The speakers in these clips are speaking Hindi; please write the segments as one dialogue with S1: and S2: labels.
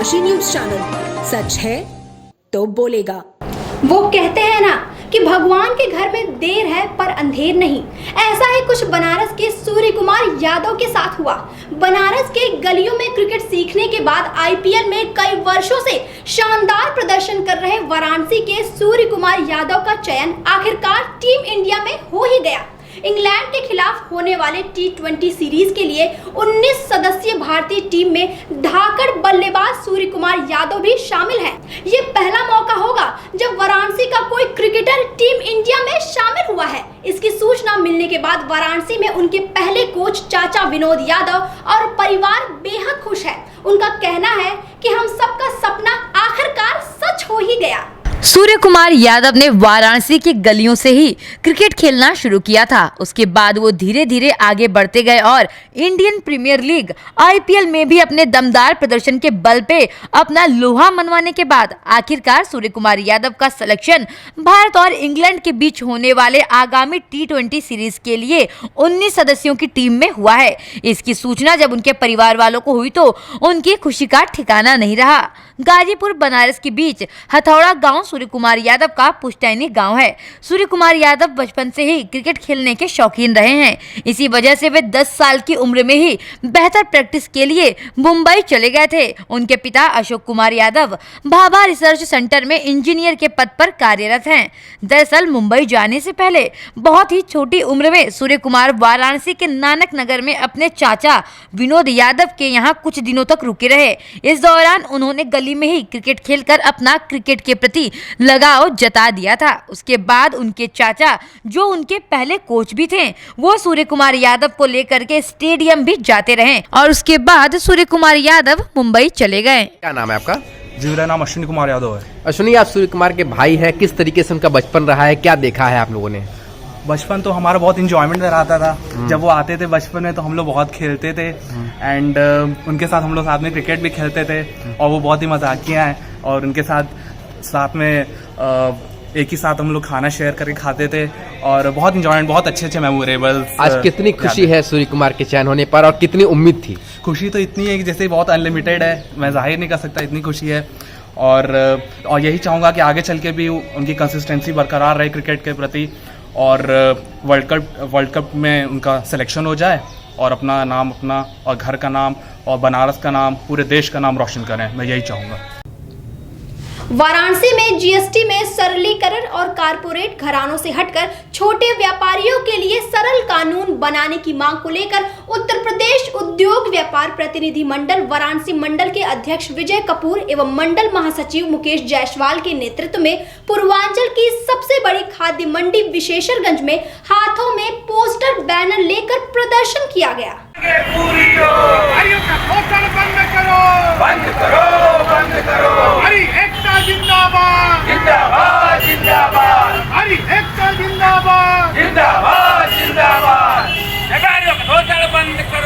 S1: काशी न्यूज चैनल, सच है तो बोलेगा।
S2: वो कहते हैं ना कि भगवान के घर में देर है पर अंधेर नहीं। ऐसा ही कुछ बनारस के सूर्य कुमार यादव के साथ हुआ। बनारस के गलियों में क्रिकेट सीखने के बाद आईपीएल में कई वर्षों से शानदार प्रदर्शन कर रहे वाराणसी के सूर्य कुमार यादव का चयन आखिरकार टीम इंडिया में हो ही गया। इंग्लैंड के खिलाफ होने वाले T20 सीरीज के लिए 19 सदस्यीय भारतीय टीम में धाकड़ बल्लेबाज सूर्य कुमार यादव भी शामिल हैं। ये पहला मौका होगा जब वाराणसी का कोई क्रिकेटर टीम इंडिया में शामिल हुआ है। इसकी सूचना मिलने के बाद वाराणसी में उनके पहले कोच चाचा विनोद यादव और परिवार बेहद खुश है। उनका कहना है कि हम सबका सपना आखिरकार सच हो ही गया।
S3: सूर्य कुमार यादव ने वाराणसी की गलियों से ही क्रिकेट खेलना शुरू किया था। उसके बाद वो धीरे धीरे आगे बढ़ते गए और इंडियन प्रीमियर लीग आईपीएल में भी अपने दमदार प्रदर्शन के बल पे अपना लोहा मनवाने के बाद आखिरकार सूर्य कुमार यादव का सिलेक्शन भारत और इंग्लैंड के बीच होने वाले आगामी T20 सीरीज के लिए 19 सदस्यों की टीम में हुआ है। इसकी सूचना जब उनके परिवार वालों को हुई तो उनकी खुशी का ठिकाना नहीं रहा। गाजीपुर बनारस के बीच हथौड़ा गांव सूर्य कुमार यादव का पुश्तैनी गांव है। सूर्य कुमार यादव बचपन से ही क्रिकेट खेलने के शौकीन रहे हैं। इसी वजह से वे 10 साल की उम्र में ही बेहतर प्रैक्टिस के लिए मुंबई चले गए थे। उनके पिता अशोक कुमार यादव भाभा रिसर्च सेंटर में इंजीनियर के पद पर कार्यरत हैं। दरअसल मुंबई जाने से पहले बहुत ही छोटी उम्र में सूर्य कुमार वाराणसी के नानक नगर में अपने चाचा विनोद यादव के यहाँ कुछ दिनों तक रुके रहे। इस दौरान उन्होंने गली में ही क्रिकेट खेलकर अपना क्रिकेट के प्रति लगाव जता दिया था। उसके बाद उनके चाचा जो उनके पहले कोच भी थे वो सूर्य कुमार यादव को लेकर के स्टेडियम भी जाते रहे और उसके बाद सूर्य कुमार यादव मुंबई चले गए।
S4: क्या नाम है आपका?
S5: जी मेरा नाम अश्विनी कुमार यादव है।
S4: अश्विनी, आप सूर्य कुमार के भाई हैं, किस तरीके से उनका बचपन रहा है, क्या देखा है आप लोगों ने?
S5: बचपन तो हमारा बहुत इंजॉयमेंट रहता था। जब वो आते थे बचपन में तो हम लोग बहुत खेलते थे एंड उनके साथ हम लोग साथ में क्रिकेट भी खेलते थे और वो बहुत ही मजाकिया हैं और उनके साथ में एक ही साथ हम लोग खाना शेयर करके खाते थे और बहुत इंजॉयमेंट, बहुत अच्छे मेमोरेबल्स।
S4: आज कितनी खुशी है सूर्य कुमार के चयन होने पर और कितनी उम्मीद थी?
S5: खुशी तो इतनी है कि जैसे बहुत अनलिमिटेड है, मैं जाहिर नहीं कर सकता, इतनी खुशी है। और यही चाहूँगा कि आगे चल के भी उनकी कंसिस्टेंसी बरकरार रहे क्रिकेट के प्रति और वर्ल्ड कप में उनका सिलेक्शन हो जाए और अपना नाम, अपना और घर का नाम और बनारस का नाम, पूरे देश का नाम रोशन करें, मैं यही चाहूँगा।
S2: वाराणसी में जीएसटी में सरलीकरण और कारपोरेट घरानों से हटकर छोटे व्यापारियों के लिए सरल कानून बनाने की मांग को लेकर उत्तर प्रदेश उद्योग व्यापार प्रतिनिधि मंडल वाराणसी मंडल के अध्यक्ष विजय कपूर एवं मंडल महासचिव मुकेश जायसवाल के नेतृत्व में पूर्वांचल की सबसे बड़ी खाद्य मंडी विशेषरगंज में हाथों में पोस्टर बैनर लेकर प्रदर्शन किया गया।
S6: बंद करो हरी एकता जिंदाबाद जिंदाबाद जिंदाबाद हरी एकता जिंदाबाद जिंदाबाद जिंदाबाद।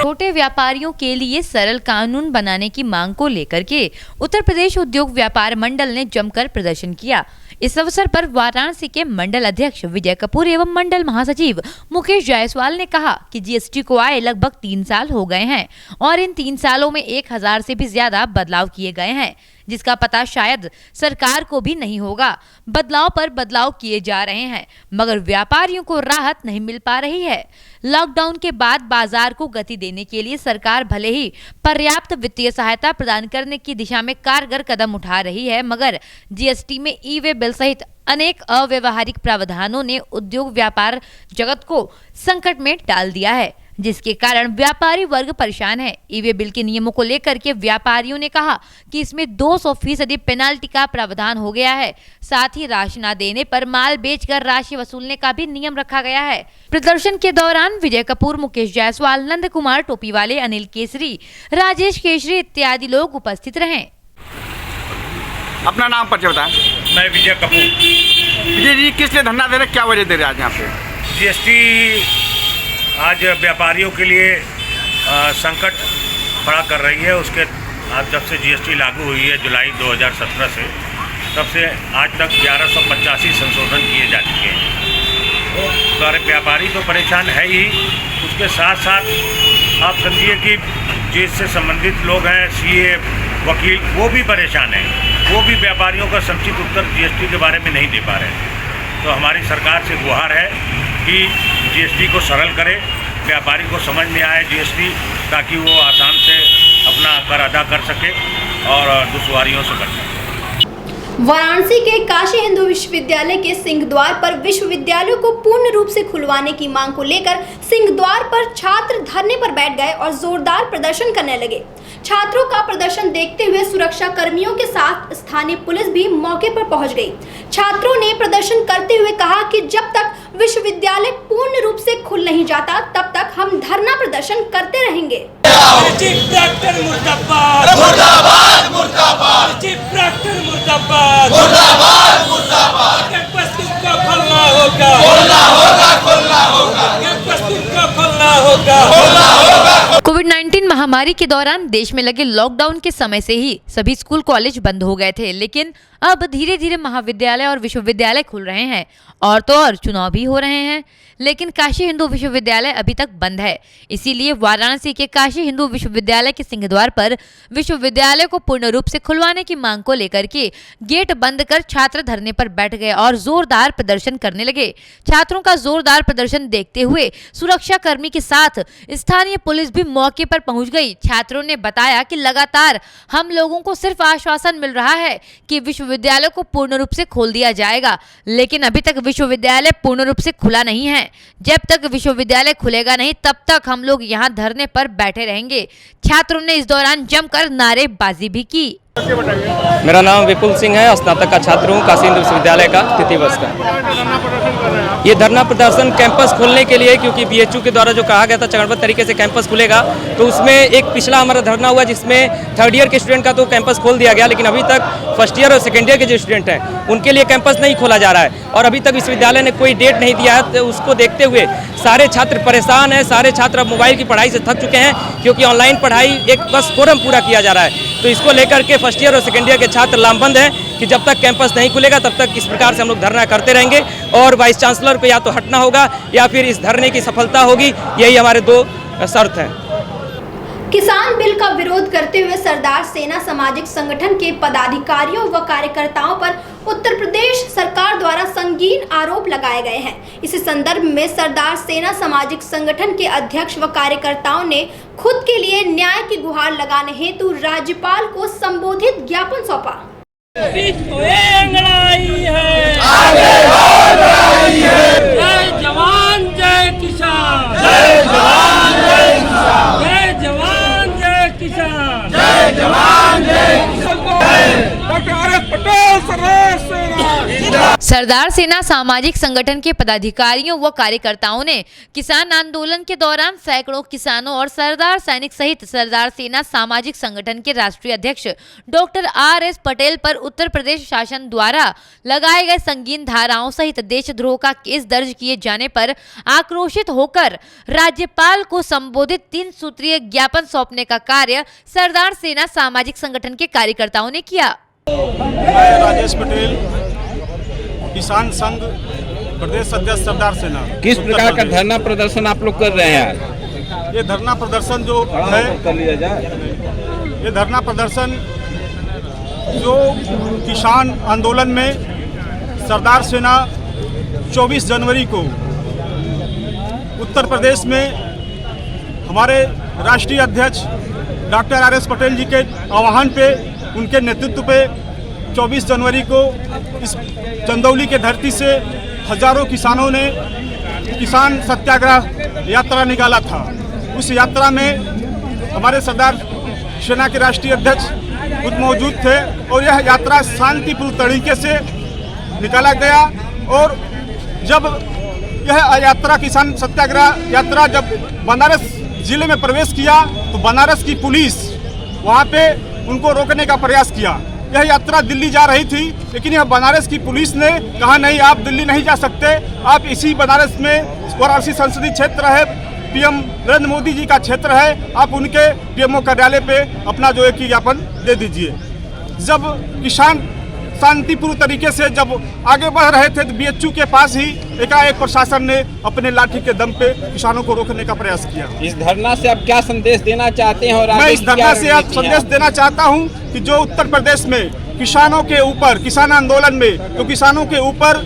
S3: छोटे व्यापारियों के लिए सरल कानून बनाने की मांग को लेकर के उत्तर प्रदेश उद्योग व्यापार मंडल ने जमकर प्रदर्शन किया। इस अवसर पर वाराणसी के मंडल अध्यक्ष विजय कपूर एवं मंडल महासचिव मुकेश जायसवाल ने कहा कि जीएसटी को आए लगभग 3 साल हो गए हैं और इन 3 सालों में 1000 से भी ज्यादा बदलाव किए गए हैं, जिसका पता शायद सरकार को भी नहीं होगा। बदलाव पर बदलाव किए जा रहे हैं मगर व्यापारियों को राहत नहीं मिल पा रही है। लॉकडाउन के बाद बाजार को गति देने के लिए सरकार भले ही पर्याप्त वित्तीय सहायता प्रदान करने की दिशा में कारगर कदम उठा रही है मगर जीएसटी में ई-वे बिल सहित अनेक अव्यवहारिक प्रावधानों ने उद्योग व्यापार जगत को संकट में डाल दिया है, जिसके कारण व्यापारी वर्ग परेशान है। ई-वे बिल के नियमों को लेकर के व्यापारियों ने कहा कि इसमें 200% पेनाल्टी का प्रावधान हो गया है। साथ ही राशि न देने पर माल बेचकर राशि वसूलने का भी नियम रखा गया है। प्रदर्शन के दौरान विजय कपूर, मुकेश जायसवाल, नंद कुमार टोपी वाले, अनिल केसरी, राजेश केसरी इत्यादि लोग उपस्थित रहे।
S6: अपना नाम परिचय बताएं।
S7: मैं विजय कपूर।
S6: विजय जी, किस लिए धरना दे रहे, क्या वजह दे रहे आज यहाँ पे?
S7: जीएसटी आज व्यापारियों के लिए संकट खड़ा कर रही है। उसके आज जब से जीएसटी लागू हुई है जुलाई 2017 से, तब से आज तक 1185 संशोधन किए जा चुके हैं। तो सारे व्यापारी तो परेशान है ही, उसके साथ साथ आप समझिए कि जिससे संबंधित लोग हैं, सीए, वकील वो भी परेशान हैं, वो भी व्यापारियों का समुचित उत्तर जीएसटी के बारे में नहीं दे पा रहे हैं। तो हमारी सरकार से गुहार है कि जीएसटी को सरल करे, व्यापारी को समझ में आए जीएसटी, ताकि वो आसान से अपना कर अदा कर सके और दुश्वारियों से बच सके।
S2: वाराणसी के काशी हिंदू विश्वविद्यालय के सिंह द्वार पर विश्वविद्यालय को पूर्ण रूप से खुलवाने की मांग को लेकर सिंह द्वार पर छात्र धरने पर बैठ गए और जोरदार प्रदर्शन करने लगे। छात्रों का प्रदर्शन देखते हुए सुरक्षा कर्मियों के साथ स्थानीय पुलिस भी मौके पर पहुंच गई। छात्रों ने प्रदर्शन करते हुए कहा कि जब तक विश्वविद्यालय पूर्ण रूप से खुल नहीं जाता तब तक हम धरना प्रदर्शन करते रहेंगे।
S3: कोविड-19 महामारी के दौरान देश में लगे लॉकडाउन के समय से ही सभी स्कूल कॉलेज बंद हो गए थे, लेकिन अब धीरे धीरे महाविद्यालय और विश्वविद्यालय खुल रहे हैं और तो और चुनाव भी हो रहे हैं, लेकिन काशी हिंदू विश्वविद्यालय अभी तक बंद है। इसीलिए वाराणसी के काशी हिंदू विश्वविद्यालय के सिंह द्वार पर विश्वविद्यालय को पूर्ण रूप से खुलवाने की मांग को लेकर के गेट बंद कर छात्र धरने पर बैठ गए और जोरदार प्रदर्शन करने लगे। छात्रों का जोरदार प्रदर्शन देखते हुए सुरक्षा कर्मी के साथ स्थानीय पुलिस भी मौके पर पहुंच गई। छात्रों ने बताया कि लगातार हम लोगों को सिर्फ आश्वासन मिल रहा है कि विश्वविद्यालय को पूर्ण रूप से खोल दिया जाएगा, लेकिन अभी तक विश्वविद्यालय पूर्ण रूप से खुला नहीं है। जब तक विश्वविद्यालय खुलेगा नहीं तब तक हम लोग यहाँ धरने पर बैठे रहेंगे। छात्रों ने इस दौरान जमकर नारेबाजी भी की।
S8: मेरा नाम विपुल सिंह है, स्नातक का छात्र हूँ, काशी हिंदू विश्वविद्यालय का तृतीय वर्ष का। ये धरना प्रदर्शन कैंपस खोलने के लिए, क्योंकि बीएचयू के द्वारा जो कहा गया था चरणबद्ध तरीके से कैंपस खुलेगा, तो उसमें एक पिछला हमारा धरना हुआ जिसमें थर्ड ईयर के स्टूडेंट का तो कैंपस खोल दिया गया, लेकिन अभी तक फर्स्ट ईयर और सेकेंड ईयर के जो स्टूडेंट हैं उनके लिए कैंपस नहीं खोला जा रहा है और अभी तक विश्वविद्यालय ने कोई डेट नहीं दिया है। तो उसको देखते हुए सारे छात्र परेशान हैं। सारे छात्र अब मोबाइल की पढ़ाई से थक चुके हैं, क्योंकि ऑनलाइन पढ़ाई एक बस फोरम पूरा किया जा रहा है। तो इसको लेकर के फर्स्ट ईयर और सेकेंड ईयर के छात्र लामबंद हैं कि जब तक कैंपस नहीं खुलेगा तब तक इस प्रकार से हम लोग धरना करते रहेंगे और वाइस चांसलर को या तो हटना होगा या फिर इस धरने की सफलता होगी। यही हमारे दो शर्त हैं।
S2: किसान बिल का विरोध करते हुए सरदार सेना सामाजिक संगठन के पदाधिकारियों व कार्यकर्ताओं पर उत्तर प्रदेश सरकार द्वारा संगीन आरोप लगाए गए हैं। इसी संदर्भ में सरदार सेना सामाजिक संगठन के अध्यक्ष व कार्यकर्ताओं ने खुद के लिए न्याय की गुहार लगाने हेतु राज्यपाल को संबोधित ज्ञापन सौंपा।
S9: जय जवान जय किसान, जय जवान जय किसान, जय जवान जय किसान, जय जवान जय किसान।
S3: सरदार सेना सामाजिक संगठन के पदाधिकारियों व कार्यकर्ताओं ने किसान आंदोलन के दौरान सैकड़ों किसानों और सरदार सैनिक सहित सरदार सेना सामाजिक संगठन के राष्ट्रीय अध्यक्ष डॉक्टर आर.एस. पटेल पर उत्तर प्रदेश शासन द्वारा लगाए गए संगीन धाराओं सहित देशद्रोह का केस दर्ज किए जाने पर आक्रोशित होकर राज्यपाल को संबोधित 3 सूत्रीय ज्ञापन सौंपने का कार्य सरदार सेना सामाजिक संगठन के कार्यकर्ताओं ने किया।
S10: मैं राजेश पटेल, किसान संघ प्रदेश अध्यक्ष सरदार सेना।
S4: किस प्रकार का धरना प्रदर्शन आप लोग कर रहे हैं?
S10: ये धरना प्रदर्शन जो है, ये धरना प्रदर्शन जो किसान आंदोलन में सरदार सेना 24 जनवरी को उत्तर प्रदेश में हमारे राष्ट्रीय अध्यक्ष डॉक्टर आर.एस. पटेल जी के आह्वान पे, उनके नेतृत्व पे 24 जनवरी को इस चंदौली के धरती से हजारों किसानों ने किसान सत्याग्रह यात्रा निकाला था। उस यात्रा में हमारे सरदार सेना के राष्ट्रीय अध्यक्ष खुद मौजूद थे और यह यात्रा शांतिपूर्ण तरीके से निकाला गया। और जब यह यात्रा किसान सत्याग्रह यात्रा जब बनारस जिले में प्रवेश किया तो बनारस की पुलिस वहाँ पे उनको रोकने का प्रयास किया। यह यात्रा दिल्ली जा रही थी, लेकिन यह बनारस की पुलिस ने कहा नहीं, आप दिल्ली नहीं जा सकते, आप इसी बनारस में वाराणसी संसदीय क्षेत्र है, पीएम नरेंद्र मोदी जी का क्षेत्र है, आप उनके पीएमओ कार्यालय पे अपना जो है कि ज्ञापन दे दीजिए। जब किसान शांतिपूर्ण तरीके से जब आगे बढ़ रहे थे तो बीएचयू के पास ही एकाएक प्रशासन ने अपने लाठी के दम पे किसानों को रोकने का प्रयास किया।
S11: इस धरना से आप क्या संदेश देना चाहते हैं? और
S10: मैं इस धरना से आप संदेश देना चाहता हूं कि जो उत्तर प्रदेश में किसानों के ऊपर किसान आंदोलन में जो किसानों के ऊपर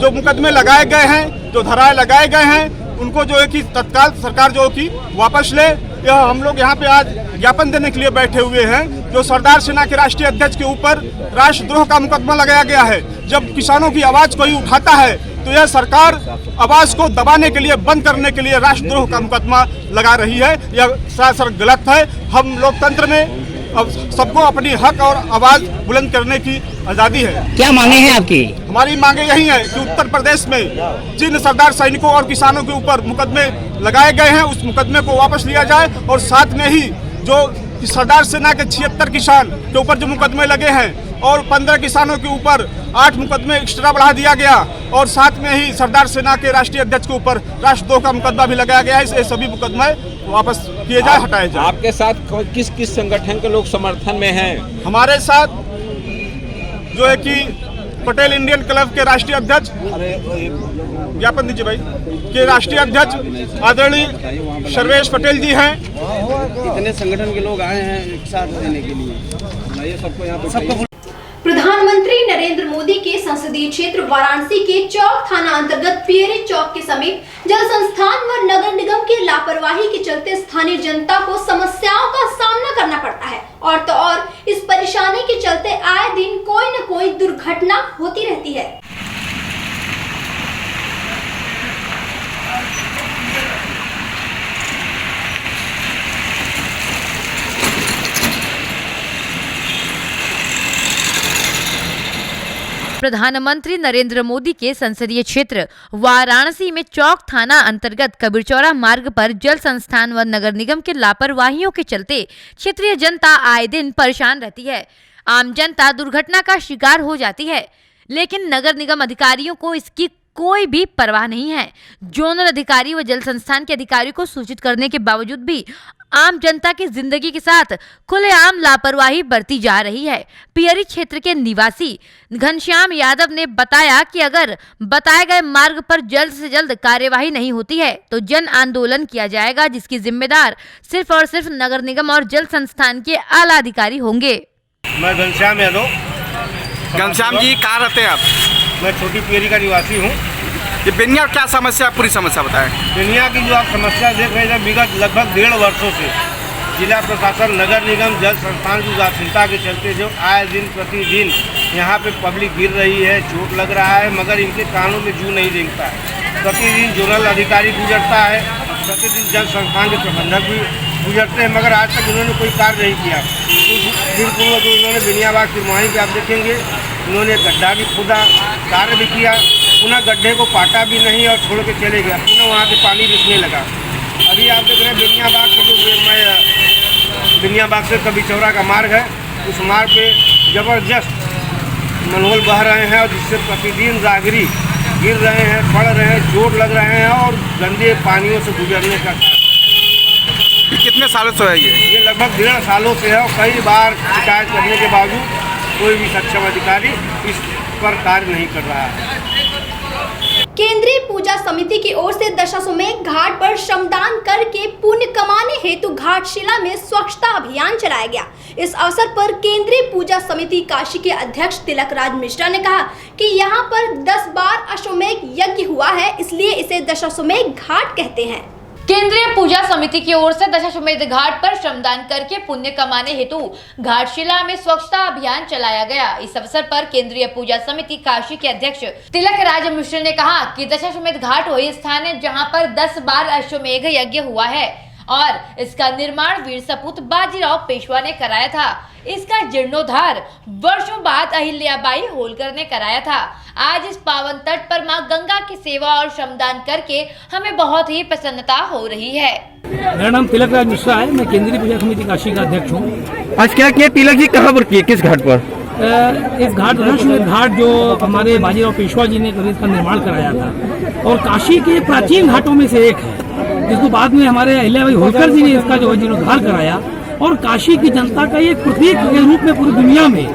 S10: जो मुकदमे लगाए गए हैं, जो धाराएं लगाए गए हैं, उनको जो है कि तत्काल सरकार जो कि वापस ले। यह हम लोग यहाँ पे आज ज्ञापन देने के लिए बैठे हुए हैं। जो सरदार सेना के राष्ट्रीय अध्यक्ष के ऊपर राष्ट्रद्रोह का मुकदमा लगाया गया है। जब किसानों की आवाज कोई उठाता है तो यह सरकार आवाज को दबाने के लिए, बंद करने के लिए राष्ट्रद्रोह का मुकदमा लगा रही है। यह सरासर गलत है। हम लोकतंत्र में अब सबको अपनी हक और आवाज बुलंद करने की आजादी है।
S11: क्या मांगे हैं आपकी? हमारी
S10: मांगे यही है कि उत्तर प्रदेश में जिन सरदार सैनिकों और किसानों के ऊपर मुकदमे लगाए गए हैं उस मुकदमे को वापस लिया जाए, और साथ में ही जो सरदार सेना के 76 किसान के ऊपर जो मुकदमे लगे हैं और 15 किसानों के ऊपर 8 मुकदमे एक्स्ट्रा बढ़ा दिया गया, और साथ में ही सरदार सेना के राष्ट्रीय अध्यक्ष के ऊपर राष्ट्रद्रोह का मुकदमा भी लगाया गया है। ये सभी मुकदमे वापस किए जाए, हटाए जाए।
S11: आपके साथ किस किस संगठन के लोग समर्थन में हैं?
S10: हमारे साथ जो है कि पटेल इंडियन क्लब के राष्ट्रीय अध्यक्ष, ज्ञापन दीजिए भाई, के राष्ट्रीय अध्यक्ष आदरणीय सर्वेश पटेल जी हैं।
S11: कितने संगठन के लोग आए हैं एक साथ देने के लिए? सबको यहाँ पे
S2: प्रधानमंत्री नरेंद्र मोदी के संसदीय क्षेत्र वाराणसी के चौक थाना अंतर्गत पियरी चौक के समीप जल संस्थान व नगर निगम की लापरवाही के चलते स्थानीय जनता को समस्याओं का सामना करना पड़ता है। और तो और इस परेशानी के चलते आए दिन कोई न कोई दुर्घटना होती रहती है।
S3: प्रधानमंत्री नरेंद्र मोदी के संसदीय क्षेत्र वाराणसी में चौक थाना अंतर्गत कबीरचौरा मार्ग पर जल संस्थान व नगर निगम के लापरवाहियों के चलते क्षेत्रीय जनता आए दिन परेशान रहती है। आम जनता दुर्घटना का शिकार हो जाती है, लेकिन नगर निगम अधिकारियों को इसकी कोई भी परवाह नहीं है। जोनल अधिकारी व जल संस्थान के अधिकारियों को सूचित करने के बावजूद भी आम जनता की जिंदगी के साथ खुलेआम लापरवाही बरती जा रही है। पियरी क्षेत्र के निवासी घनश्याम यादव ने बताया कि अगर बताए गए मार्ग पर जल्द से जल्द कार्यवाही नहीं होती है तो जन आंदोलन किया जाएगा, जिसकी जिम्मेदार सिर्फ और सिर्फ नगर निगम और जल संस्थान के आला अधिकारी होंगे।
S7: मैं घनश्याम यादव।
S6: घनश्याम जी कहाँ रहते हैं आप?
S7: मैं छोटी पियरी का निवासी हूँ।
S6: ये बेनिया क्या समस्या, पूरी समस्या बताएं।
S7: दुनिया की जो आप समस्या देख रहे हैं विगत लगभग 1.5 वर्षों से जिला प्रशासन, नगर निगम, जल संस्थान की उदासीनता के चलते जो आए दिन प्रतिदिन यहाँ पे पब्लिक गिर रही है, चोट लग रहा है, मगर इनके कानों में जू नहीं रेंगता है। प्रतिदिन जोनल अधिकारी गुजरता है, प्रतिदिन जल संस्थान के प्रबंधक भी गुजरते हैं, मगर आज तक इन्होंने कोई कार्य नहीं किया। कुछ दिन पूर्व जो इन्होंने बिनियाबाग तिरमाही पे आप देखेंगे इन्होंने गड्ढा भी खोदा, कार्य भी किया, पुनः गड्ढे को पाटा भी नहीं और छोड़ के चले गया, पुनः वहाँ से पानी रिसने लगा। अभी आप देख रहे हैं बिनियाबाग से जो बिनियाबाग से कबीरचौरा का मार्ग है, उस मार्ग पे ज़बरदस्त मनोहल बह रहे हैं और जिससे प्रतिदिन राहगीर गिर रहे हैं, पड़ रहे हैं, चोट लग रहे हैं और गंदे पानियों से गुजरने का।
S6: कितने सालों से है ये?
S7: लगभग 1.5 सालों से है और कई बार शिकायत करने के बावजूद कोई भी सक्षम अधिकारी इस पर कार्य नहीं कर रहा है।
S2: केंद्रीय पूजा समिति की ओर से दशाश्वमेध घाट पर श्रमदान करके पुण्य कमाने हेतु घाटशिला में स्वच्छता अभियान चलाया गया। इस अवसर पर केंद्रीय पूजा समिति काशी के अध्यक्ष तिलक राज मिश्रा ने कहा कि यहाँ पर 10 बार अश्वमेध यज्ञ हुआ है, इसलिए इसे दशाश्वमेध घाट कहते हैं।
S3: केंद्रीय पूजा समिति की ओर से दशाश्वमेध घाट पर श्रमदान करके पुण्य कमाने हेतु घाटशिला में स्वच्छता अभियान चलाया गया। इस अवसर पर केंद्रीय पूजा समिति काशी के अध्यक्ष तिलक राज मिश्र ने कहा कि दशाश्वमेध घाट वही स्थान है जहां पर 10 बार अश्वमेध यज्ञ हुआ है और इसका निर्माण वीर सपूत बाजीराव पेशवा ने कराया था। इसका जीर्णोद्धार वर्षों बाद अहिल्याबाई होलकर ने कराया था। आज इस पावन तट पर मां गंगा की सेवा और श्रमदान करके हमें बहुत ही प्रसन्नता हो रही है।
S9: मेरा नाम तिलक राज मिश्रा है, मैं केंद्रीय पूजा समिति काशी का अध्यक्ष हूँ।
S11: आज क्या किया तिलक जी, कहाँ पर किए, किस घाट पर?
S9: इस घाट जो हमारे बाजीराव पेशवा जी ने इसका निर्माण कराया था और काशी के प्राचीन घाटों में से एक है, जिसको बाद में हमारे अहिल्याबाई होलकर जी ने इसका जो जीर्णोद्धार कराया। और काशी की जनता का ये प्रतीक के रूप में पूरी दुनिया में,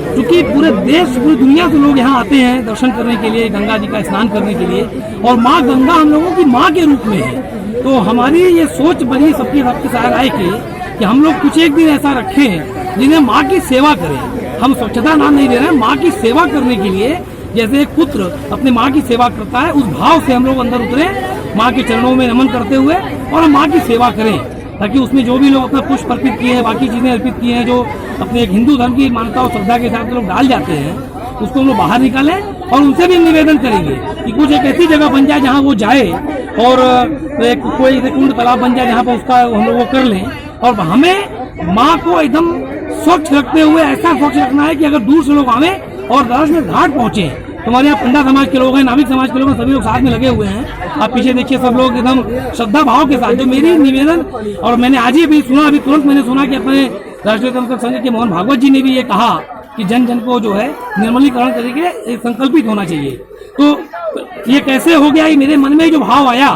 S9: क्योंकि पूरे देश पूरी दुनिया से लोग यहाँ आते हैं दर्शन करने के लिए, गंगा जी का स्नान करने के लिए, और माँ गंगा हम लोगों की माँ के रूप में है। तो हमारी ये सोच बनी सबकी साथ आए कि हम लोग कुछ एक दिन ऐसा रखें जिन्हें माँ की सेवा करें। हम स्वच्छता नाम नहीं दे रहे हैं, माँ की सेवा करने के लिए, जैसे एक पुत्र अपने माँ की सेवा करता है, उस भाव से हम लोग अंदर उतरे, माँ के चरणों में नमन करते हुए, और हम माँ की सेवा करें, ताकि उसमें जो भी लोग अपना पुष्प अर्पित किए हैं, बाकी चीजें अर्पित किए हैं, जो अपने एक हिंदू धर्म की मान्यता और श्रद्धा के साथ लोग डाल जाते हैं, उसको हम लोग बाहर निकालें। और उनसे भी निवेदन करेंगे कि कुछ एक ऐसी जगह बन जाए जहाँ वो जाए, और एक कोई कुंड तालाब बन जाए जहाँ पर उसका हम लोग वो कर लें। और हमें माँ को एकदम स्वच्छ रखते हुए ऐसा स्वच्छ रखना है कि अगर दूर से लोग आवे और दर्श में घाट पहुंचे, हमारे यहाँ पंडा समाज के लोग हैं, नाविक समाज के लोग हैं, सभी लोग साथ में लगे हुए हैं। आप पीछे देखिए, सब लोग एकदम श्रद्धा भाव के साथ। जो मेरी निवेदन, और मैंने आज ही भी सुना, अभी तुरंत मैंने सुना कि अपने राष्ट्रीय स्वयंसेवक संघ के मोहन भागवत जी ने भी ये कहा कि जन जन को जो है निर्मलीकरण करके संकल्पित होना चाहिए। तो ये कैसे हो गया, ये मेरे मन में जो भाव आया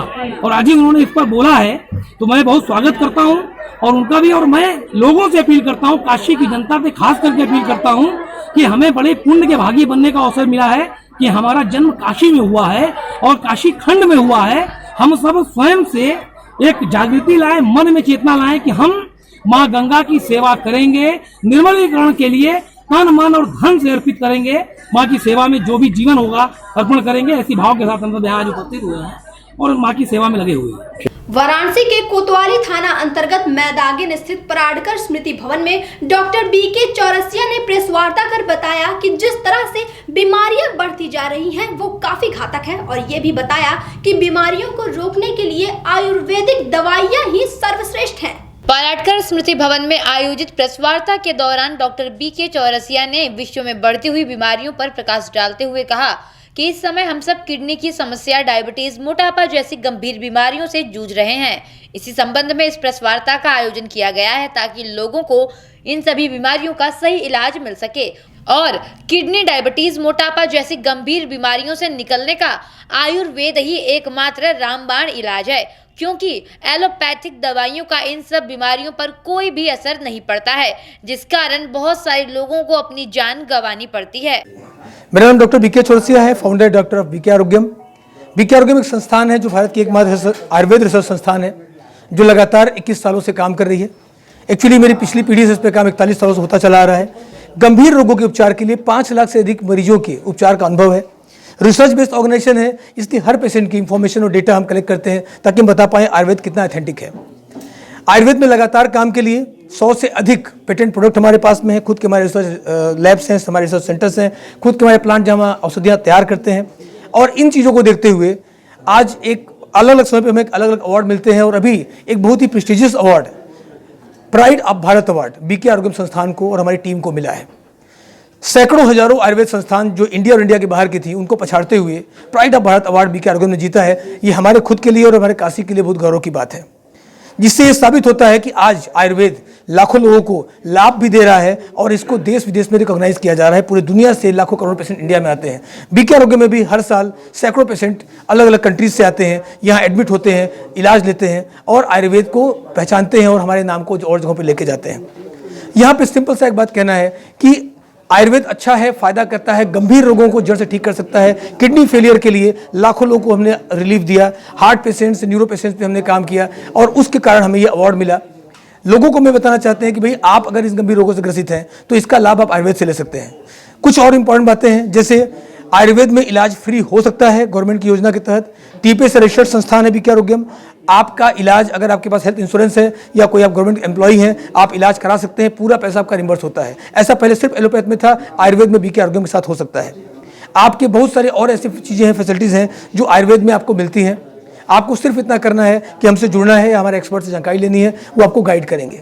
S9: और आज ही उन्होंने इस पर बोला है, तो मैं बहुत स्वागत करता हूँ और उनका भी। और मैं लोगों से अपील करता हूँ, काशी की जनता से खास करके अपील करता हूँ कि हमें बड़े पुण्य के भागी बनने का अवसर मिला है कि हमारा जन्म काशी में हुआ है और काशी खंड में हुआ है। हम सब स्वयं से एक जागृति लाएं, मन में चेतना लाएं कि हम माँ गंगा की सेवा करेंगे, निर्मलीकरण के लिए तन मन और धन से अर्पित करेंगे, माँ की सेवा में जो भी जीवन होगा अर्पण करेंगे। ऐसी भाव के साथ हम सब यहाँ आज उपस्थित हुए हैं और माँ की सेवा में लगे हुए हैं।
S2: वाराणसी के कोतवाली थाना अंतर्गत मैदागिन स्थित पराडकर स्मृति भवन में डॉक्टर बीके चौरसिया ने प्रेस वार्ता कर बताया कि जिस तरह से बीमारियां बढ़ती जा रही हैं वो काफी घातक है, और ये भी बताया कि बीमारियों को रोकने के लिए आयुर्वेदिक दवाइयां ही सर्वश्रेष्ठ हैं।
S3: पराडकर स्मृति भवन में आयोजित प्रेस वार्ता के दौरान डॉक्टर बीके चौरसिया ने विश्व में बढ़ती हुई बीमारियों पर प्रकाश डालते हुए कहा कि इस समय हम सब किडनी की समस्या, डायबिटीज, मोटापा जैसी गंभीर बीमारियों से जूझ रहे हैं। इसी संबंध में इस प्रेस वार्ता का आयोजन किया गया है ताकि लोगों को इन सभी बीमारियों का सही इलाज मिल सके और किडनी, डायबिटीज, मोटापा जैसी गंभीर बीमारियों से निकलने का आयुर्वेद ही एकमात्र रामबाण इलाज है, क्योंकि एलोपैथिक दवाइयों का इन सब बीमारियों पर कोई भी असर नहीं पड़ता है, जिस कारण बहुत सारे लोगों को अपनी जान गंवानी पड़ती है।
S12: मेरा नाम डॉक्टर बीके चौरसिया है, founder director of BK Arogyam. BK Arogyam एक संस्थान है जो भारत की एकमात्र आयुर्वेद रिसर्च संस्थान है जो लगातार 21 सालों से काम कर रही है। एक्चुअली मेरी पिछली पीढ़ी से इस पर काम 41 सालों से होता चला आ रहा है। गंभीर रोगों के उपचार के लिए 5 लाख से अधिक मरीजों के उपचार का अनुभव है। रिसर्च बेस्ड ऑर्गेनाइजेशन है, इसलिए हर पेशेंट की इंफॉर्मेशन और डेटा हम कलेक्ट करते हैं ताकि हम बता पाएं आयुर्वेद कितना ऑथेंटिक है। आयुर्वेद में लगातार काम के लिए 100 से अधिक पेटेंट प्रोडक्ट हमारे पास में है। खुद के हमारे रिसर्च लैब्स हैं, हमारे रिसर्च सेंटर्स हैं, खुद के हमारे प्लांट जहाँ हम औषधियाँ तैयार करते हैं। और इन चीज़ों को देखते हुए आज एक अलग अलग समय पर हमें अलग अलग अवार्ड मिलते हैं, और अभी एक बहुत ही prestigious award pride of Bharat award BK Arogyam संस्थान को और हमारी टीम को मिला है। सैकड़ों हजारों आयुर्वेद संस्थान जो इंडिया और इंडिया के बाहर की थी उनको पछाड़ते हुए pride of Bharat award BK Arogyam ने जीता है। ये हमारे खुद के लिए और हमारे काशी के लिए बहुत गौरव की बात है, जिससे ये साबित होता है कि आज आयुर्वेद लाखों लोगों को लाभ भी दे रहा है और इसको देश विदेश में रिकॉग्नाइज किया जा रहा है। पूरी दुनिया से लाखों करोड़ पेशेंट इंडिया में आते हैं। बीके आरोग्य में भी हर साल सैकड़ों पेशेंट अलग अलग कंट्रीज से आते हैं, यहाँ एडमिट होते हैं, इलाज लेते हैं और आयुर्वेद को पहचानते हैं और हमारे नाम को और जगहों पर लेके जाते हैं। यहाँ पे सिंपल सा एक बात कहना है कि आयुर्वेद अच्छा है, फायदा करता है, गंभीर रोगों को जड़ से ठीक कर सकता है। किडनी फेलियर के लिए लाखों लोगों को हमने रिलीफ दिया, हार्ट पेशेंट्स, न्यूरो पेशेंट्स पे हमने काम किया और उसके कारण हमें ये अवार्ड मिला। लोगों को मैं बताना चाहते हैं कि भाई आप अगर इस गंभीर रोगों से ग्रसित हैं तो इसका लाभ आप आयुर्वेद से ले सकते हैं। कुछ और इंपॉर्टेंट बातें हैं, जैसे आयुर्वेद में इलाज फ्री हो सकता है गवर्नमेंट की योजना के तहत। टीपीए से रजिस्टर्ड संस्थान है बीके आरोग्यम। आपका इलाज अगर आपके पास हेल्थ इंश्योरेंस है या कोई आप गवर्नमेंट एम्प्लॉय हैं, आप इलाज करा सकते हैं, पूरा पैसा आपका रिम्बर्स होता है। ऐसा पहले सिर्फ एलोपैथ में था, आयुर्वेद में बीके आरोग्यम के साथ हो सकता है। आपके बहुत सारे और ऐसी चीज़ें हैं, फैसिलिटीज़ हैं जो आयुर्वेद में आपको मिलती हैं। आपको सिर्फ इतना करना है कि हमसे जुड़ना है या हमारे एक्सपर्ट से जानकारी लेनी है, वो आपको गाइड करेंगे।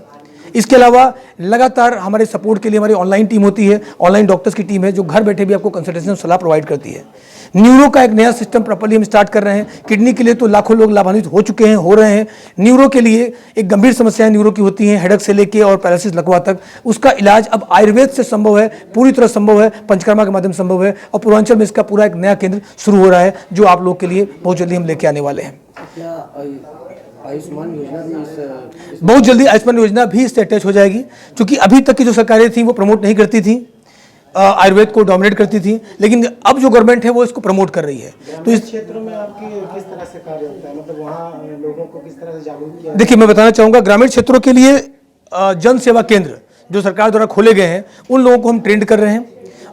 S12: इसके अलावा लगातार हमारे सपोर्ट के लिए हमारी ऑनलाइन टीम होती है, ऑनलाइन डॉक्टर्स की टीम है जो घर बैठे भी आपको कंसल्टेशन सलाह प्रोवाइड करती है। न्यूरो का एक नया सिस्टम प्रॉपर्ली हम स्टार्ट कर रहे हैं। किडनी के लिए तो लाखों लोग लाभान्वित हो चुके हैं, हो रहे हैं। न्यूरो के लिए एक गंभीर समस्याएं न्यूरो की होती हैं, हेडक से लेके और पैरालिसिस लकवा तक, उसका इलाज अब आयुर्वेद से संभव है, पूरी तरह संभव है, पंचकर्मा के माध्यम संभव है। और पूर्वांचल में इसका पूरा एक नया केंद्र शुरू हो रहा है जो आप लोग के लिए बहुत जल्दी हम लेके आने वाले हैं।
S11: आयुष्मान योजना भी
S12: बहुत जल्दी आयुष्मान योजना भी इससे अटैच हो जाएगी, क्योंकि अभी तक की जो सरकारें थी वो प्रमोट नहीं करती थी, आयुर्वेद को डोमिनेट करती थी, लेकिन अब जो गवर्नमेंट है वो इसको प्रमोट कर रही है। तो इस
S11: क्षेत्रों में आपकी किस तरह से कार्य होता है, मतलब वहाँ लोगों को किस तरह से जागरूक किया?
S12: देखिए, मैं बताना चाहूँगा, ग्रामीण क्षेत्रों के लिए जन सेवा केंद्र जो सरकार द्वारा खोले गए हैं, उन लोगों को हम ट्रेंड कर रहे हैं।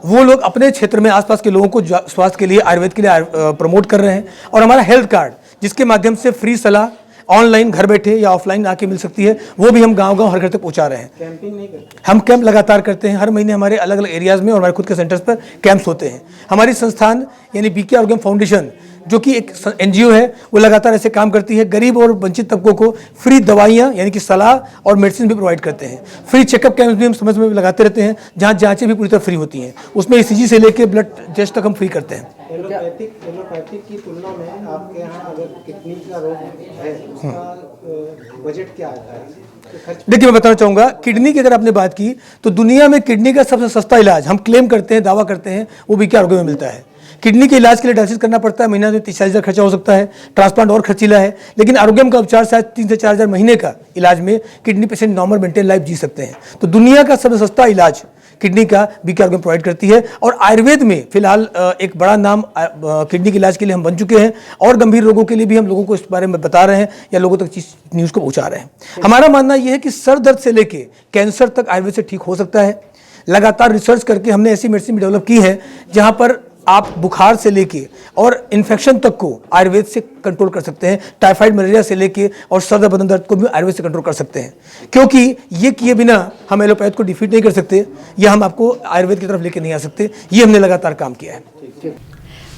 S12: वो लोग अपने क्षेत्र में आसपास के लोगों को स्वास्थ्य के लिए, आयुर्वेद के लिए प्रमोट कर रहे हैं। और हमारा हेल्थ कार्ड, जिसके माध्यम से फ्री सलाह ऑनलाइन घर बैठे या ऑफलाइन आके मिल सकती है, वो भी हम गांव-गांव हर घर तक पहुंचा रहे हैं।
S11: कैंपिंग नहीं करते?
S12: हम कैंप लगातार करते हैं, हर महीने हमारे अलग अलग एरियाज में और हमारे खुद के सेंटर्स पर कैंप्स होते हैं। हमारी संस्थान यानी बीके आरोग्यम फाउंडेशन, जो कि एक एनजीओ है, वो लगातार ऐसे काम करती है। गरीब और वंचित तबकों को फ्री दवाइयाँ यानी कि सलाह और मेडिसिन भी प्रोवाइड करते हैं। फ्री चेकअप कैंप्स भी हम समय समय लगाते रहते हैं, जहाँ जांचें भी पूरी तरह फ्री होती हैं। उसमें ईसीजी से लेकर ब्लड टेस्ट तक हम फ्री करते हैं।
S11: एलोपैथिक की तुलना में आपके यहाँ अगर किडनी का रोग है, उसका बजट क्या आता है?
S12: देखिए, मैं बताना चाहूँगा, किडनी की अगर आपने बात की तो दुनिया में किडनी का सबसे सस्ता इलाज हम क्लेम करते हैं, दावा करते हैं, वो बीके आरोग्य में मिलता है। किडनी के इलाज के लिए डायलिसिस करना पड़ता है, महीना में 30,000 खर्चा हो सकता है, ट्रांसप्लांट और खर्चीला है, लेकिन आरोग्यम का उपचार शायद 3 से 4,000 महीने का इलाज में kidney patient normal maintain life जी सकते हैं। तो दुनिया का सबसे सस्ता इलाज किडनी का बीके आरोग्यम प्रोवाइड करती है। और आयुर्वेद में फिलहाल एक बड़ा नाम किडनी के इलाज के लिए हम बन चुके हैं, और गंभीर रोगों के लिए भी हम लोगों को इस बारे में बता रहे हैं या लोगों तक न्यूज़ को पहुंचा रहे हैं। हमारा मानना यह है कि सर दर्द से लेके कैंसर तक आयुर्वेद से ठीक हो सकता है। लगातार रिसर्च करके हमने ऐसी मेडिसिन भी डेवलप की है जहां पर आप बुखार से लेके और इन्फेक्शन तक को आयुर्वेद से कंट्रोल कर सकते हैं। टाइफाइड, मलेरिया से लेके और सर दर्द, बदन दर्द को भी आयुर्वेद से कंट्रोल कर सकते हैं, क्योंकि ये किए बिना हम एलोपैथ को डिफीट नहीं कर सकते या हम आपको आयुर्वेद की तरफ लेके नहीं आ सकते। ये हमने लगातार काम किया है।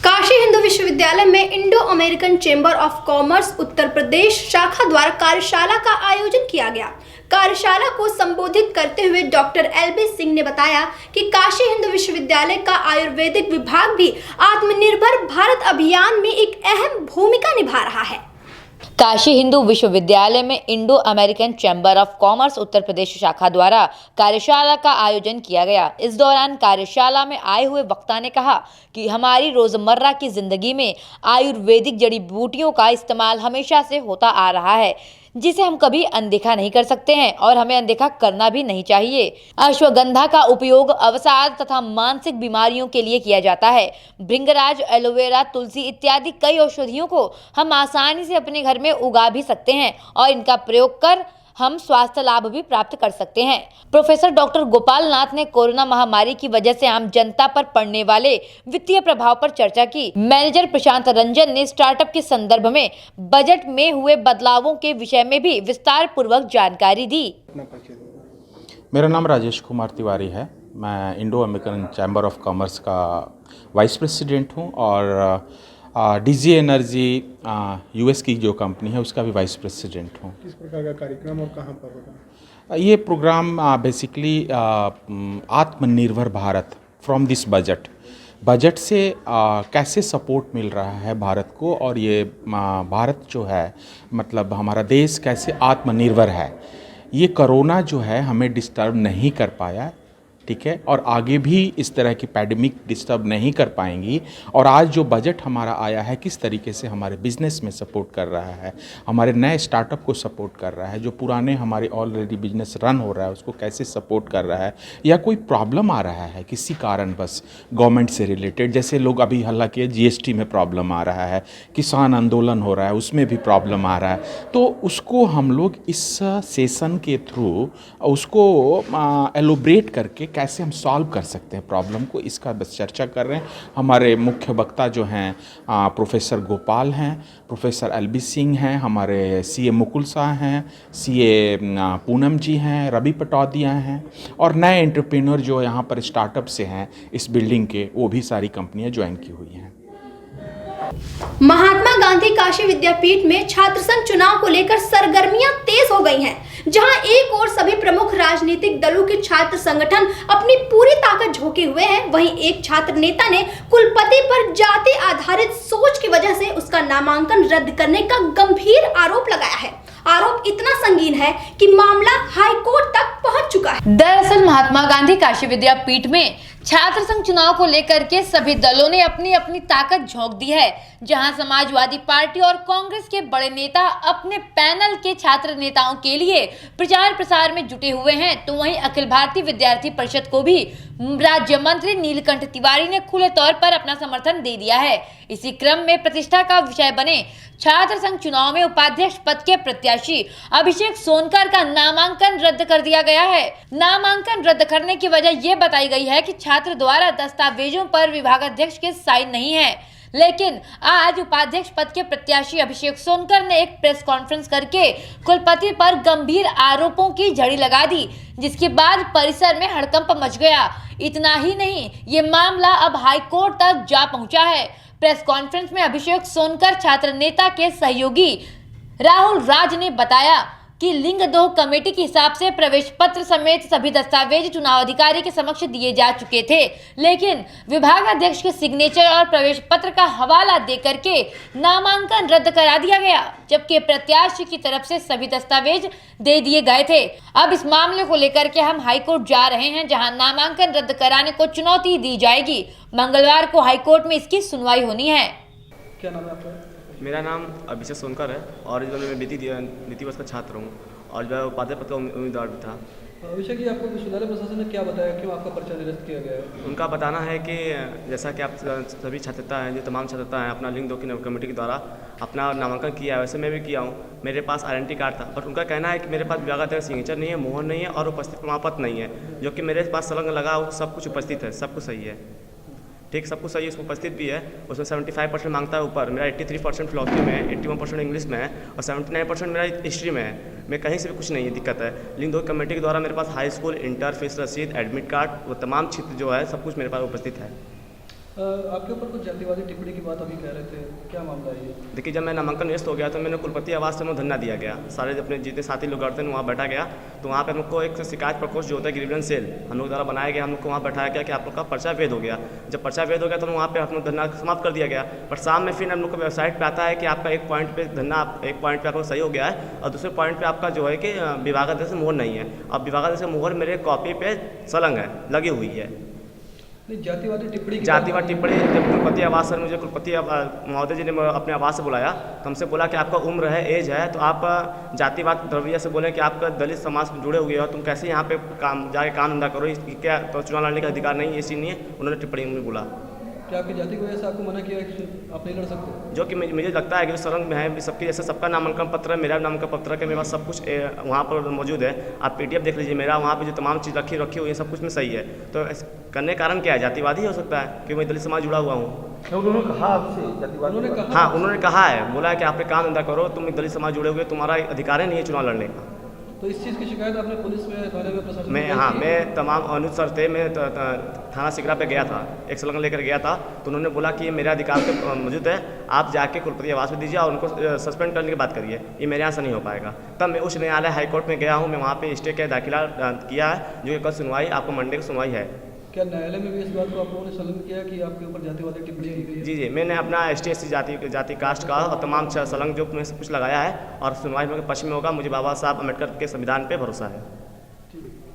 S2: काशी हिंदू विश्वविद्यालय में Indo American chamber of commerce Uttar Pradesh शाखा द्वारा कार्यशाला का आयोजन किया गया। कार्यशाला को संबोधित करते हुए डॉक्टर एलबी सिंह ने बताया कि काशी हिंदू विश्वविद्यालय का आयुर्वेदिक विभाग भी आत्मनिर्भर भारत अभियान में एक अहम भूमिका निभा रहा है।
S3: काशी हिंदू विश्वविद्यालय में Indo American chamber of commerce Uttar Pradesh शाखा द्वारा कार्यशाला का आयोजन किया गया। इस दौरान कार्यशाला में आए हुए वक्ता ने कहा कि हमारी रोजमर्रा की जिंदगी में आयुर्वेदिक जड़ी बूटियों का इस्तेमाल हमेशा से होता आ रहा है, जिसे हम कभी अनदेखा नहीं कर सकते हैं और हमें अनदेखा करना भी नहीं चाहिए। अश्वगंधा का उपयोग अवसाद तथा मानसिक बीमारियों के लिए किया जाता है। भृंगराज, एलोवेरा, तुलसी इत्यादि कई औषधियों को हम आसानी से अपने घर में उगा भी सकते हैं और इनका प्रयोग कर हम स्वास्थ्य लाभ भी प्राप्त कर सकते हैं। प्रोफेसर डॉक्टर गोपाल नाथ ने कोरोना महामारी की वजह से आम जनता पर पड़ने वाले वित्तीय प्रभाव पर चर्चा की। मैनेजर प्रशांत रंजन ने स्टार्टअप के संदर्भ में बजट में हुए बदलावों के विषय में भी विस्तार पूर्वक जानकारी दी।
S13: मेरा नाम राजेश कुमार तिवारी है। मैं Indo American chamber of commerce का वाइस प्रेसिडेंट हूँ और डीजी एनर्जी यूएस की जो कंपनी है उसका भी वाइस प्रेसिडेंट हूँ।
S11: किस प्रकार का कार्यक्रम और कहाँ पर होगा?
S13: ये प्रोग्राम बेसिकली आत्मनिर्भर भारत फ्रॉम दिस बजट से कैसे सपोर्ट मिल रहा है भारत को, और ये भारत जो है मतलब हमारा देश कैसे आत्मनिर्भर है। ये कोरोना जो है हमें डिस्टर्ब नहीं कर पाया, ठीक है, और आगे भी इस तरह की पैंडेमिक डिस्टर्ब नहीं कर पाएंगी। और आज जो बजट हमारा आया है किस तरीके से हमारे बिजनेस में सपोर्ट कर रहा है, हमारे नए स्टार्टअप को सपोर्ट कर रहा है, जो पुराने हमारे ऑलरेडी बिजनेस रन हो रहा है उसको कैसे सपोर्ट कर रहा है, या कोई प्रॉब्लम आ रहा है किसी कारण बस गवर्नमेंट से रिलेटेड, जैसे लोग अभी हल्ला किए जीएसटी में प्रॉब्लम आ रहा है, किसान आंदोलन हो रहा है उसमें भी प्रॉब्लम आ रहा है, तो उसको हम लोग इस सेशन के थ्रू उसको एलोब्रेट करके कैसे हम सॉल्व कर सकते हैं प्रॉब्लम को, इसका बस चर्चा कर रहे हैं। हमारे मुख्य वक्ता जो हैं प्रोफेसर गोपाल हैं, प्रोफेसर एलबी सिंह हैं, हमारे सीए मुकुल शाह हैं, सीए पूनम जी हैं, रवि पटौदिया हैं, और नए एंटरप्रेन्योर जो यहाँ पर स्टार्टअप से हैं इस बिल्डिंग के, वो भी सारी कंपनियाँ ज्वाइन की हुई हैं।
S2: महात्मा गांधी काशी विद्यापीठ में छात्र संघ चुनाव को लेकर सरगर्मियां तेज हो गई हैं, जहां एक और सभी प्रमुख राजनीतिक दलों के छात्र संगठन अपनी पूरी ताकत झोंके हुए हैं, वहीं एक छात्र नेता ने कुलपति पर जाति आधारित सोच की वजह से उसका नामांकन रद्द करने का गंभीर आरोप लगाया है। आरोप इतना संगीन है कि मामला हाई कोर्ट तक पहुंच चुका है।
S3: दरअसल महात्मा गांधी काशी विद्यापीठ में छात्र संघ चुनाव को लेकर के सभी दलों ने अपनी अपनी ताकत झोंक दी है। जहां समाजवादी पार्टी और कांग्रेस के बड़े नेता अपने पैनल के छात्र नेताओं के लिए प्रचार प्रसार में जुटे हुए हैं, तो वहीं अखिल भारतीय विद्यार्थी परिषद को भी राज्य मंत्री नीलकंठ तिवारी ने खुले तौर पर अपना समर्थन दे दिया है। इसी क्रम में प्रतिष्ठा का विषय बने छात्र संघ चुनाव में उपाध्यक्ष पद के प्रत्याशी अभिषेक सोनकर का नामांकन रद्द कर दिया गया है। नामांकन रद्द करने की वजह यह बताई गई है कि छात्र द्वारा दस्तावेजों पर विभागाध्यक्ष के साइन नहीं है। लेकिन आज उपाध्यक्ष पद के प्रत्याशी अभिषेक सोनकर ने एक प्रेस कॉन्फ्रेंस करके कुलपति पर गंभीर आरोपों की झड़ी लगा दी, जिसके बाद परिसर में हड़कंप मच गया। इतना ही नहीं, ये मामला अब हाईकोर्ट तक जा पहुंचा है। प्रेस कॉन्फ्रेंस में अभिषेक सोनकर छात्र नेता के सहयोगी राहुल राज ने बताया कि लिंग 2 कमेटी के हिसाब से प्रवेश पत्र समेत सभी दस्तावेज चुनाव अधिकारी के समक्ष दिए जा चुके थे, लेकिन विभागाध्यक्ष के सिग्नेचर और प्रवेश पत्र का हवाला देकर के नामांकन रद्द करा दिया गया, जबकि प्रत्याशी की तरफ से सभी दस्तावेज दे दिए गए थे। अब इस मामले को लेकर के हम हाईकोर्ट जा रहे हैं, जहां नामांकन रद्द कराने को चुनौती दी जाएगी। मंगलवार को हाईकोर्ट में इसकी सुनवाई होनी है।
S9: क्या नाम है आपका?
S8: मेरा नाम अभिषेक सोनकर है और इस मैं नीति वर्ष का छात्र हूँ और जो उपाध्यक्ष पद का उम्मीदवार भी था।
S9: अभिषेक जी, आपको विश्वविद्यालय प्रशासन ने क्या बताया, क्यों आपका पर्चा निरस्त किया गया है?
S8: उनका बताना है कि जैसा कि आप सभी छात्रता हैं, जो तमाम छात्रता हैं, अपना लिंग 2 की कमेटी के द्वारा अपना नामांकन किया है, वैसे मैं भी किया हूँ। मेरे पास आइडेंटिटी कार्ड था, बट उनका कहना है कि मेरे पास विभागाध्यक्ष सिग्नेचर नहीं है, मोहर नहीं है और उपस्थित प्रमाण पत्र नहीं है, जो कि मेरे पास संलग्न लगा सब कुछ उपस्थित है, सब कुछ सही है। ठीक, सब कुछ सही है, उसमें उपस्थित भी है। उसमें 75% मांगता है ऊपर, मेरा 83% फिलॉसफी में है, 81% इंग्लिश में है और 79% मेरा हिस्ट्री में है। मैं कहीं से भी कुछ नहीं है दिक्कत है। लिंग 2 कमेटी के द्वारा मेरे पास हाई स्कूल, इंटर, फीस रसीद, एडमिट कार्ड, वो तमाम क्षेत्र जो है सब कुछ मेरे पास उपस्थित है।
S9: आपके ऊपर कुछ जातिवादी टिप्पणी की बात अभी कह रहे थे, क्या मामला है ये?
S8: देखिए, जब मैं नामांकन निरस्त हो गया तो मैंने कुलपति आवास से मुझे धरना दिया गया। सारे अपने जितने साथी लोग करते हैं वहाँ बैठा गया, तो वहाँ पे हम लोग को एक शिकायत प्रकोष्ठ जो होता है, ग्रीवेंस सेल, हम लोग द्वारा बनाया गया। हम लोग को वहाँ बैठाया गया कि आप लोग का पर्चा वैध हो गया। जब पर्चा वैध हो गया तो वहाँ पे हम लोग धरना समाप्त कर दिया गया। पर शाम में फिर हम लोग को वेबसाइट पर आता है कि आपका एक पॉइंट पे धरना, एक पॉइंट पे आपका सही हो गया है और दूसरे पॉइंट पे आपका जो है कि विभागाध्यक्ष मोहर नहीं है। अब विभागाध्यक्ष मोहर मेरे कॉपी पे संलग्न है, लगी हुई है।
S9: जातिवादी टिप्पणी
S8: जब कुलपति आवास सर मुझे कुलपति महोदय जी ने अपने आवास से बुलाया तो हमसे बोला कि आपका उम्र है, एज है, तो आप जातिवाद रवैया से बोले कि आपका दलित समाज से जुड़े हुए हो, तुम कैसे यहाँ पे जाके काम धंधा करो, क्या तो चुनाव लड़ने का अधिकार नहीं है, इसी नहीं है। उन्होंने टिप्पणी में बोला।
S9: क्या आपकी जाति की वजह से आपको मना किया कि आप नहीं लड़ सकते?
S8: जो कि मुझे लगता है कि संलग्न में है सबकी, जैसे सबका नामांकन पत्र है, मेरा नामांकन पत्र है, मेरे पास सब कुछ वहाँ पर मौजूद है। आप PDF देख लीजिए, मेरा वहाँ पे जो तमाम चीज़ रखी हुई है सब कुछ में सही है। तो करने का कारण क्या है? जातिवादी हो सकता है कि मैं दलित समाज जुड़ा हुआ हूँ।
S9: उन्होंने कहा आपसे जातिवादी?
S8: हाँ, उन्होंने कहा है, बोला है कि आप काम धंधा करो, तुम दलित समाज जुड़े हुए, तुम्हारा अधिकार नहीं है चुनाव लड़ने का।
S9: तो इस चीज़ की शिकायत आपने पुलिस में, थाने में, प्रशासन
S8: में? हाँ, मैं तमाम अनुसार थे, मैं थाना सिकरा पे गया था, एक संलग्न लेकर गया था, तो उन्होंने बोला कि ये मेरा अधिकार पे मौजूद है, आप जाके कुलपति आवास में दीजिए और उनको सस्पेंड करने की बात करिए, ये मेरे यहाँ से नहीं हो पाएगा। तब मैं उच्च न्यायालय हाईकोर्ट में गया हूँ, मैं वहाँ पे स्टे का दाखिला किया है, जो कि कल सुनवाई, आपको मंडे की सुनवाई है।
S9: क्या न्यायालय में भी इस बात को आप लोगों ने संलग्न किया कि आपके ऊपर जातिवादी टिप्पणी की गई है?
S8: जी, मैंने अपना ST/SC जाति कास्ट का और तमाम संलग्न जो मैं सब कुछ लगाया है और सुनवाई में पक्ष में होगा। मुझे बाबा साहब अम्बेडकर के संविधान पे भरोसा है।
S9: ठीक है।